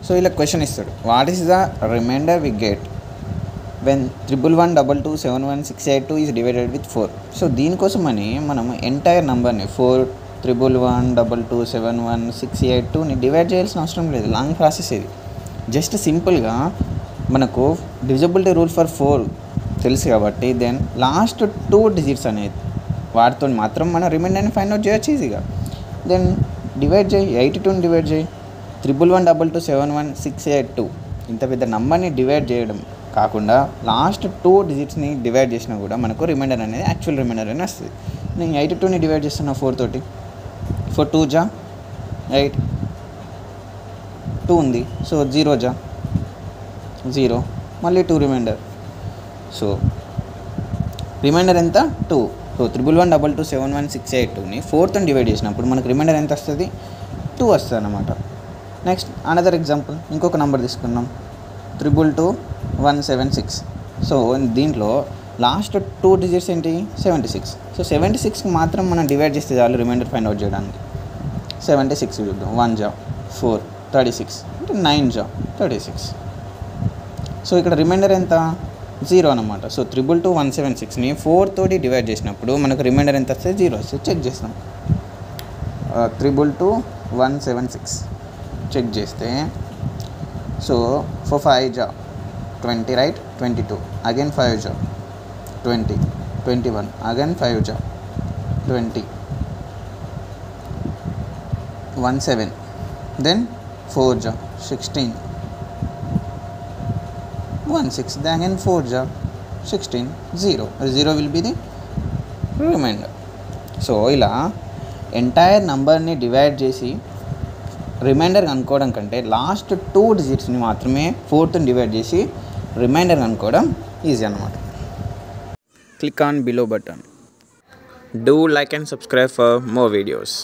So ఇలా question ఇస్తాడు, what is the reminder we get when 1112711682 is divided with 4. So దీనికోసమని మనం entire నెంబర్ని 41112711682ని డివైడ్ చేయాల్సిన అవసరం లేదు, లాంగ్ ప్రాసెస్ ఇది. జస్ట్ సింపుల్గా మనకు డివిజిబిలిటీ రూల్ ఫర్ 4 తెలుసు కాబట్టి దెన్ లాస్ట్ 2 డిజిట్స్ అనేది వాటితో మాత్రం మనం రిమైండర్ని ఫైండ్ అవుట్ చేయొచ్చు ఈజీగా. దెన్ డివైడ్ చేయి, 82ని డివైడ్ చేయి, 1112711682 ఇంత పెద్ద నెంబర్ని డివైడ్ చేయడం కాకుండా లాస్ట్ 2 డిజిట్స్ని డివైడ్ చేసినా కూడా మనకు రిమైండర్ అనేది యాక్చువల్ రిమైండర్ అని వస్తుంది. నేను 82ని డివైడ్ చేస్తున్నా 4 తోటి, 4 2 జా 8, 2 ఉంది, సో 0 జా 0, మళ్ళీ 2 రిమైండర్. సో రిమైండర్ ఎంత 2. సో 1112711682ని 4తో డివైడ్ చేసినప్పుడు మనకు రిమైండర్ ఎంత వస్తుంది, 2 వస్తుంది అన్నమాట. నెక్స్ట్ అనదర్ ఎగ్జాంపుల్, ఇంకొక నెంబర్ తీసుకున్నాం 222176. సో దీంట్లో లాస్ట్ 2 డిజిట్స్ ఏంటి 76. సో 76కి మాత్రం మనం డివైడ్ చేస్తే చాలు రిమైండర్ ఫైండ్ అవుట్ చేయడానికి. 76 చూద్దాం, 1 జా 4 36 అంటే 9 జా 36. సో ఇక్కడ రిమైండర్ ఎంత 0 అనమాట. సో 222176ని 4 తోటి డివైడ్ చేసినప్పుడు మనకు రిమైండర్ ఎంత వస్తుంది, 0 వస్తుంది. చెక్ చేస్తాం, 222176 చెక్ చేస్తే సో 4 5 జా 20 రైట్, 22 అగైన్ 5 జా 20 21 అగైన్ 5 జా 20 17 దెన్ 4 జా 16 16 then again 4 jaa 16 0 will be the remainder. So ఇలా ఎంటైర్ నెంబర్ని డివైడ్ చేసి రిమైండర్ కనుక్కోవడం కంటే లాస్ట్ 2 డిజిట్స్ని మాత్రమే 4తో డివైడ్ చేసి రిమైండర్ కనుక్కోవడం ఈజీ అన్నమాట. Click on below button. Do like and subscribe for more videos.